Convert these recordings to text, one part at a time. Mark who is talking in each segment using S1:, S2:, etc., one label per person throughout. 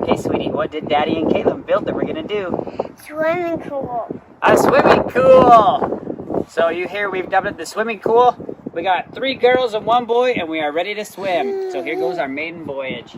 S1: Hey, sweetie, what did Daddy and Caitlin build that we're gonna do?
S2: Swimming pool.
S1: A swimming pool! So you hear we've dubbed it the swimming pool. We got 3 girls and 1 boy, and we are ready to swim. So here goes our maiden voyage.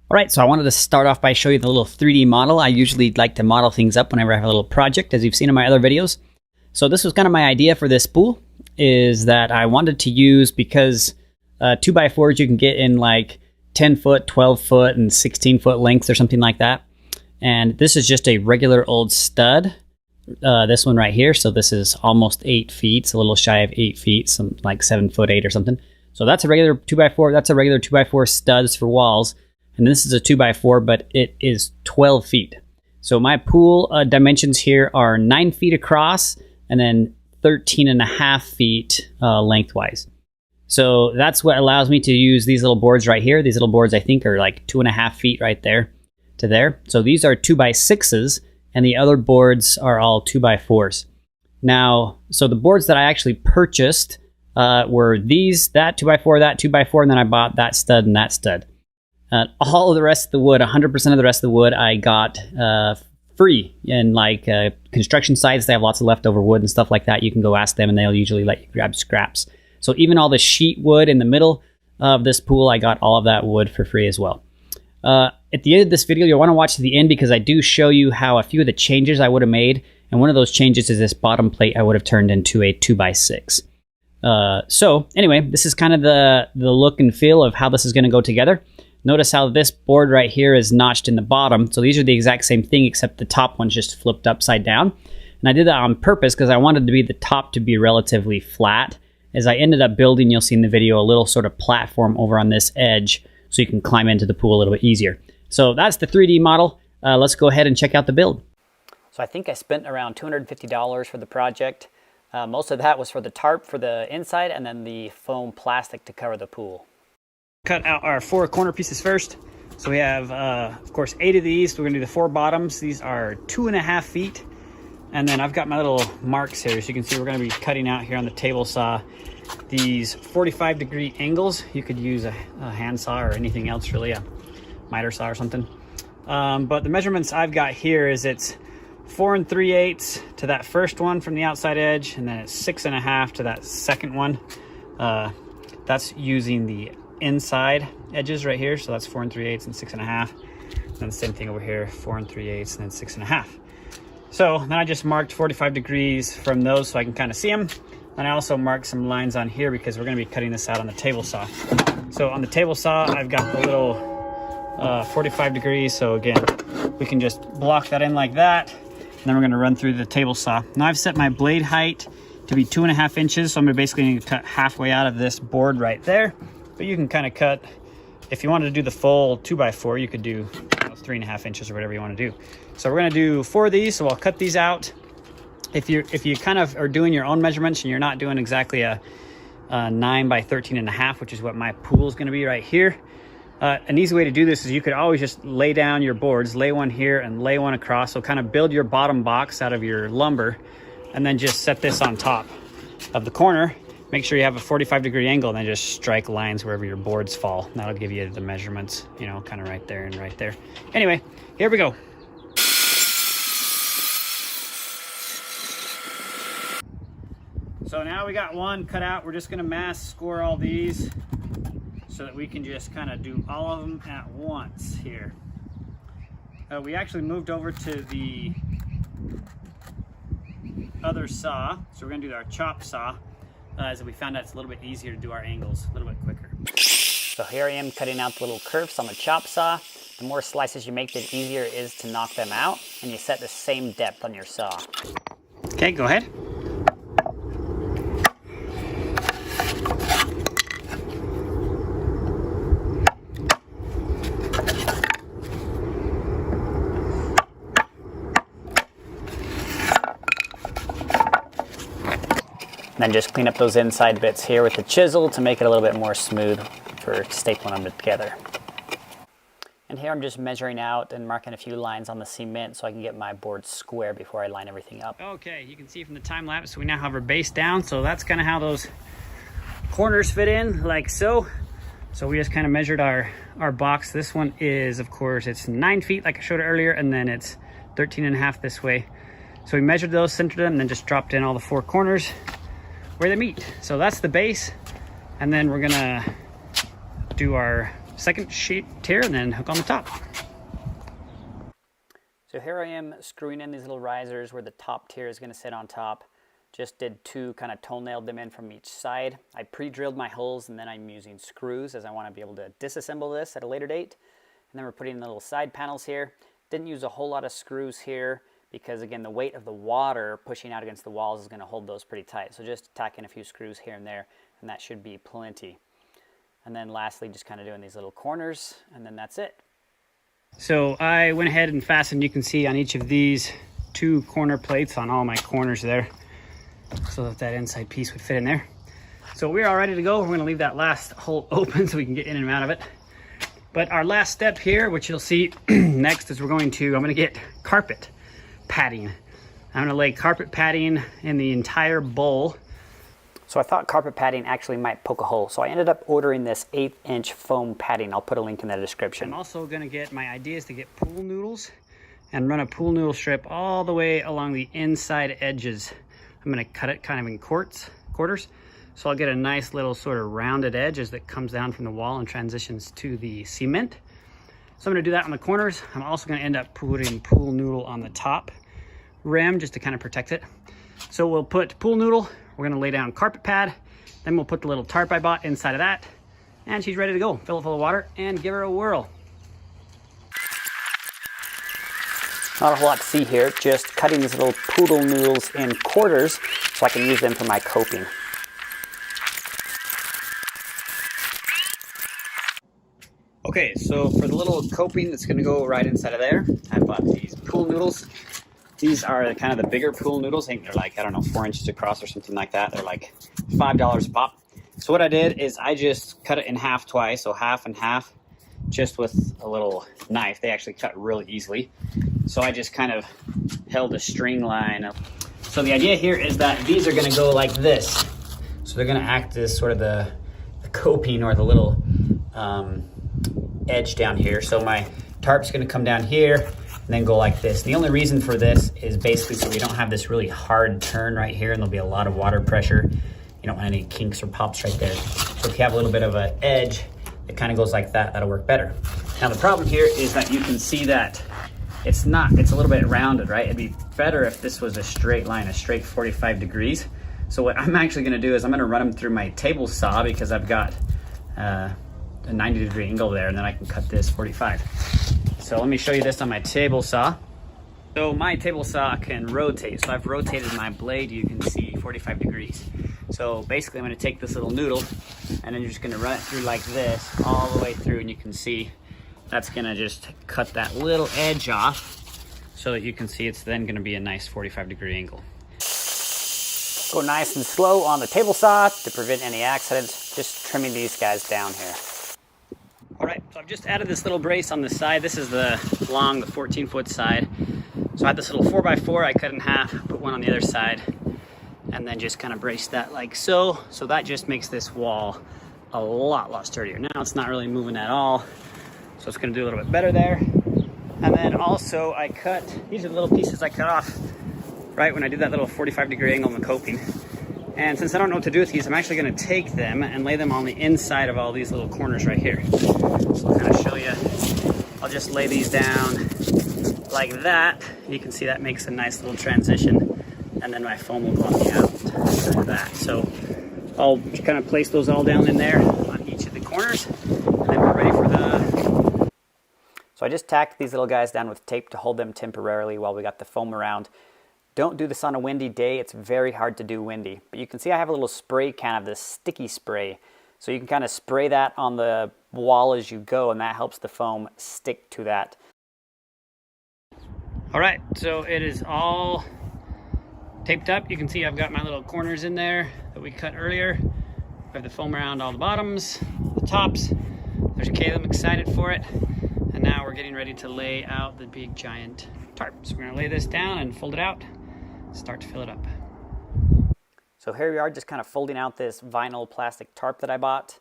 S1: Alright, so I wanted to start off by showing you the little 3D model. I usually like to model things up whenever I have a little project, as you've seen in my other videos. So this was kind of my idea for this pool, is that I wanted to use, because 2x4s you can get in like 10 foot, 12 foot, and 16 foot lengths or something like that. And this is just a regular old stud. This one right here, so this is almost 8 feet, it's a little shy of 8 feet, some like 7 foot 8 or something. So that's a regular 2x4, that's a regular 2x4 studs for walls. And this is a 2x4, but it is 12 feet. So my pool dimensions here are 9 feet across and then 13.5 feet lengthwise. So that's what allows me to use these little boards right here. These little boards I think are like 2.5 feet right there to there. So these are 2x6s and the other boards are all 2x4s. Now, so the boards that I actually purchased were these, that 2x4, and then I bought that stud and that stud. All of the rest of the wood, 100% of the rest of the wood, I got free. And like construction sites, they have lots of leftover wood and stuff like that. You can go ask them and they'll usually let you grab scraps. So even all the sheet wood in the middle of this pool, I got all of that wood for free as well. At the end of this video, you'll want to watch to the end because I do show you how a few of the changes I would have made. And one of those changes is this bottom plate I would have turned into a 2x6. So anyway, this is kind of the look and feel of how this is going to go together. Notice how this board right here is notched in the bottom. So these are the exact same thing, except the top one's just flipped upside down. And I did that on purpose because I wanted to be the top to be relatively flat. As I ended up building, you'll see in the video, a little sort of platform over on this edge so you can climb into the pool a little bit easier. So that's the 3D model. Let's go ahead and check out the build. So I think I spent around $250 for the project. Most of that was for the tarp for the inside and then the foam plastic to cover the pool. Cut out our 4 corner pieces first. So we have, of course, 8 of these. We're gonna do the 4 bottoms. These are 2.5 feet. And then I've got my little marks here. So you can see we're gonna be cutting out here on the table saw these 45-degree angles. You could use a hand saw or anything else really, a miter saw or something. But the measurements I've got here is it's 4 3/8 to that first one from the outside edge, and then it's 6.5 to that second one. That's using the inside edges right here, so that's 4 3/8 and 6.5. And then the same thing over here, 4 3/8 and then 6.5. So then I just marked 45 degrees from those so I can kind of see them. And I also marked some lines on here because we're going to be cutting this out on the table saw. So on the table saw, I've got the little 45 degrees. So again, we can just block that in like that. And then we're going to run through the table saw. Now I've set my blade height to be 2.5 inches. So I'm basically going to cut halfway out of this board right there. But you can kind of cut, if you wanted to do the full 2x4, you could do 3.5 inches or whatever you want to do. So we're going to do 4 of these, so I'll cut these out. If you kind of are doing your own measurements and you're not doing exactly a 9 by 13.5, which is what my pool is going to be right here, an easy way to do this is you could always just lay down your boards, lay one here and lay one across. So kind of build your bottom box out of your lumber and then just set this on top of the corner. Make sure you have a 45-degree angle and then just strike lines wherever your boards fall. That'll give you the measurements, you know, kind of right there and right there. Anyway, here we go. So now we got one cut out. We're just gonna mass score all these so that we can just kind of do all of them at once here. We actually moved over to the other saw. So we're gonna do our chop saw. As we found out it's a little bit easier to do our angles a little bit quicker. So here I am cutting out the little curves on the chop saw. The more slices you make, the easier it is to knock them out, and you set the same depth on your saw. Okay, go ahead. Then just clean up those inside bits here with the chisel to make it a little bit more smooth for stapling them together. And here I'm just measuring out and marking a few lines on the cement so I can get my board square before I line everything up. Okay, you can see from the time lapse we now have our base down, so that's kind of how those corners fit in, like so. So we just kind of measured our box. This one is, of course, it's 9 feet like I showed earlier, and then it's 13.5 this way. So we measured those, centered them, and then just dropped in all the 4 corners where they meet. So that's the base, and then we're gonna do our second sheet here and then hook on the top. So here I am screwing in these little risers where the top tier is gonna sit on top. Just did 2, kind of toe-nailed them in from each side. I pre-drilled my holes, and then I'm using screws as I want to be able to disassemble this at a later date. And then we're putting in the little side panels here. Didn't use a whole lot of screws here because, again, the weight of the water pushing out against the walls is going to hold those pretty tight. So just tack in a few screws here and there, and that should be plenty. And then lastly, just kind of doing these little corners, and then that's it. So I went ahead and fastened, you can see on each of these, 2 corner plates on all my corners there, so that that inside piece would fit in there. So we're all ready to go. We're going to leave that last hole open so we can get in and out of it. But our last step here, which you'll see next, is I'm going to get carpet padding. I'm going to lay carpet padding in the entire bowl. So I thought carpet padding actually might poke a hole. So I ended up ordering this 1/8" foam padding. I'll put a link in the description. I'm also going to get, my idea is to get pool noodles and run a pool noodle strip all the way along the inside edges. I'm going to cut it kind of in quarters. So I'll get a nice little sort of rounded edge as that comes down from the wall and transitions to the cement. So I'm going to do that on the corners. I'm also going to end up putting pool noodle on the top rim just to kind of protect it. So we'll put pool noodle, we're going to lay down carpet pad, then we'll put the little tarp I bought inside of that, and she's ready to go. Fill it full of water and give her a whirl. Not a whole lot to see here, just cutting these little poodle noodles in quarters so I can use them for my coping. Okay, so for the little coping that's going to go right inside of there, I bought these pool noodles. These are kind of the bigger pool noodles. I think they're like, I don't know, 4 inches across or something like that. They're like $5 a pop. So what I did is I just cut it in half twice, so half and half, just with a little knife. They actually cut really easily. So I just kind of held a string line up. So the idea here is that these are gonna go like this. So they're gonna act as sort of the coping or the little edge down here. So my tarp's gonna come down here and then go like this. The only reason for this is basically so we don't have this really hard turn right here and there'll be a lot of water pressure. You don't want any kinks or pops right there. So if you have a little bit of an edge, it kind of goes like that, that'll work better. Now the problem here is that you can see that it's a little bit rounded, right? It'd be better if this was a straight line, a straight 45 degrees. So what I'm actually gonna do is I'm gonna run them through my table saw because I've got a 90-degree angle there, and then I can cut this 45. So let me show you this on my table saw. So my table saw can rotate. So I've rotated my blade, you can see 45 degrees. So basically I'm gonna take this little noodle and then you're just gonna run it through like this, all the way through, and you can see that's gonna just cut that little edge off so that you can see it's then gonna be a nice 45-degree angle. Go nice and slow on the table saw to prevent any accidents, just trimming these guys down here. All right, so I've just added this little brace on the side. This is the 14-foot side. So I had this little 4x4 I cut in half, put one on the other side, and then just kind of brace that like so. So that just makes this wall a lot sturdier. Now it's not really moving at all, so it's gonna do a little bit better there. And then also I cut, these are the little pieces I cut off right when I did that little 45-degree angle in the coping. And since I don't know what to do with these, I'm actually gonna take them and lay them on the inside of all these little corners right here. So I'll kind of show you. I'll just lay these down like that. You can see that makes a nice little transition. And then my foam will go on the outside of that. So I'll kind of place those all down in there on each of the corners. And then we're ready for the... So I just tacked these little guys down with tape to hold them temporarily while we got the foam around. Don't do this on a windy day. It's very hard to do windy. But you can see I have a little spray can of this sticky spray. So you can kind of spray that on the wall as you go, and that helps the foam stick to that. All right, so it is all taped up. You can see I've got my little corners in there that we cut earlier. I have the foam around all the bottoms, the tops. There's Caleb excited for it. And now we're getting ready to lay out the big giant tarp. So we're gonna lay this down and fold it out, start to fill it up. So here we are just kind of folding out this vinyl plastic tarp that I bought.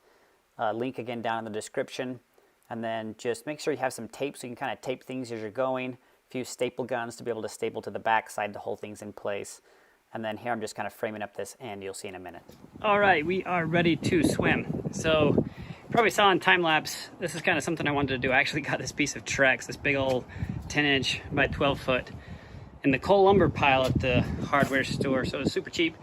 S1: link again down in the description. And then just make sure you have some tape so you can kind of tape things as you're going. A few staple guns to be able to staple to the back side to hold things in place. And then here I'm just kind of framing up this end. You'll see in a minute. All right, we are ready to swim. So you probably saw in time lapse, this is kind of something I wanted to do. I actually got this piece of Trex, this big old 10-inch by 12-foot in the coal lumber pile at the hardware store. So it was super cheap.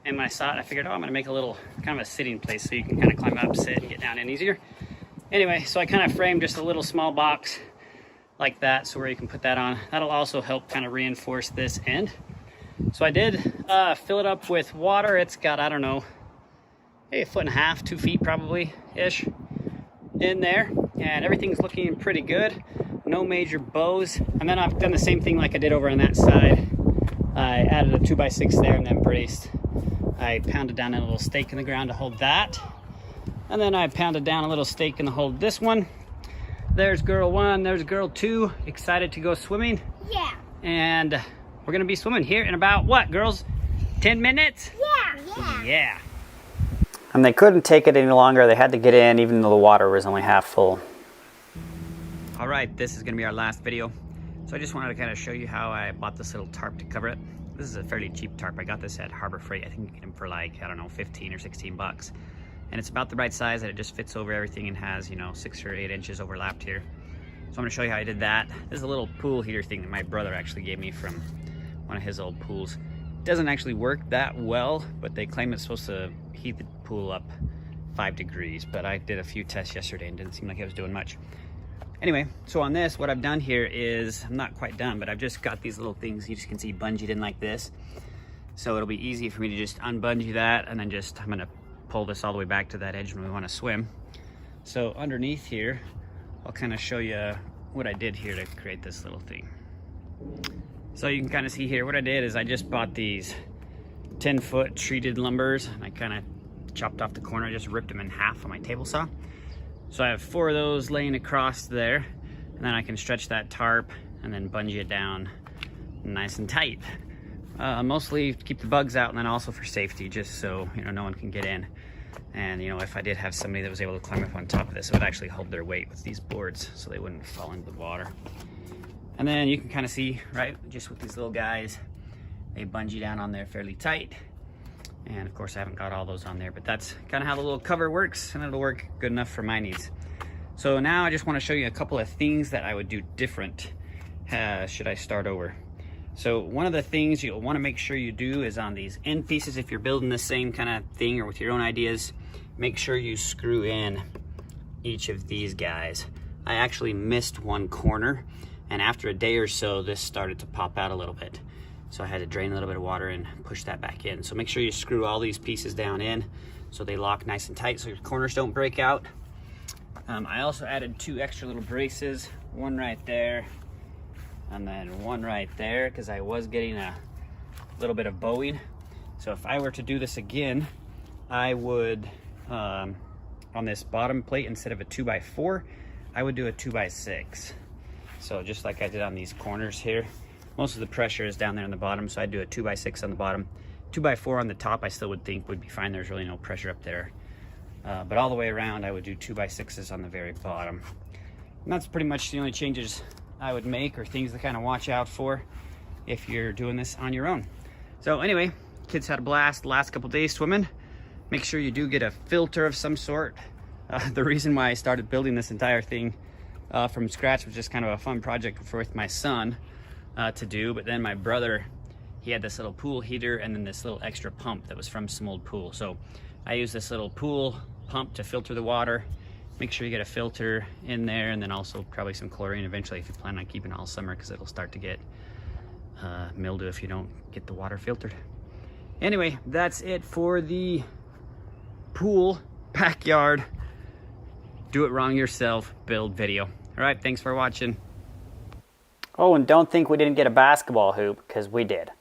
S1: And when I saw it, I figured, oh, I'm gonna make a little kind of a sitting place so you can kind of climb up, sit, and get down in easier. Anyway, so I kind of framed just a little small box like that, so where you can put that on. That'll also help kind of reinforce this end. So I did fill it up with water. It's got, I don't know, maybe 1.5 feet, 2 feet probably-ish in there. And everything's looking pretty good. No major bows. And then I've done the same thing like I did over on that side. I added a 2x6 there and then braced. I pounded down a little stake in the ground to hold that. And then I pounded down a little stake in the hold this one. There's girl 1, there's girl 2. Excited to go swimming?
S2: Yeah.
S1: And we're gonna be swimming here in about, what, girls? 10 minutes?
S2: Yeah.
S1: Yeah. And they couldn't take it any longer. They had to get in even though the water was only half full. All right, this is gonna be our last video. So I just wanted to kind of show you how I bought this little tarp to cover it. This is a fairly cheap tarp. I got this at Harbor Freight. I think you can get them for like, I don't know, 15 or 16 bucks. And it's about the right size that it just fits over everything and has, you know, 6 or 8 inches overlapped here. So I'm gonna show you how I did that. This is a little pool heater thing that my brother actually gave me from one of his old pools. It doesn't actually work that well, but they claim it's supposed to heat the pool up 5 degrees. But I did a few tests yesterday and didn't seem like it was doing much. Anyway, so on this, what I've done here is, I'm not quite done, but I've just got these little things you just can see bungeed in like this. So it'll be easy for me to just unbungee that, and then I'm gonna pull this all the way back to that edge when we want to swim. So underneath here, I'll kind of show you what I did here to create this little thing. So you can kind of see here, what I did is I just bought these 10-foot treated lumbers, and I kind of chopped off the corner, I just ripped them in half on my table saw. So I have 4 of those laying across there, and then I can stretch that tarp and then bungee it down nice and tight. Mostly to keep the bugs out, and then also for safety, just so, you know, no one can get in. And, you know, if I did have somebody that was able to climb up on top of this, it would actually hold their weight with these boards so they wouldn't fall into the water. And then you can kind of see, right, just with these little guys, they bungee down on there fairly tight. And of course I haven't got all those on there, but that's kind of how the little cover works, and it'll work good enough for my needs. So now I just want to show you a couple of things that I would do different should I start over. So one of the things you'll want to make sure you do is on these end pieces, if you're building the same kind of thing or with your own ideas, make sure you screw in each of these guys. I actually missed one corner, and after a day or so this started to pop out a little bit. So I had to drain a little bit of water and push that back in. So make sure you screw all these pieces down in so they lock nice and tight so your corners don't break out. I also added 2 extra little braces, one right there and then one right there, because I was getting a little bit of bowing. So if I were to do this again, I would, on this bottom plate, instead of a 2x4, I would do a 2x6. So just like I did on these corners here, most of the pressure is down there on the bottom, so I'd do a 2x6 on the bottom. 2x4 on the top I still would think would be fine. There's really no pressure up there. But all the way around I would do 2x6s on the very bottom. And that's pretty much the only changes I would make, or things to kind of watch out for if you're doing this on your own. So anyway, kids had a blast the last couple days swimming. Make sure you do get a filter of some sort. The reason why I started building this entire thing from scratch was just kind of a fun project with my son to do, but then my brother, he had this little pool heater and then this little extra pump that was from some old pool. So I use this little pool pump to filter the water. Make sure you get a filter in there, and then also probably some chlorine eventually if you plan on keeping it all summer, because it'll start to get mildew if you don't get the water filtered. Anyway, that's it for the pool backyard do it wrong yourself build video. All right, thanks for watching. Oh, and don't think we didn't get a basketball hoop, because we did.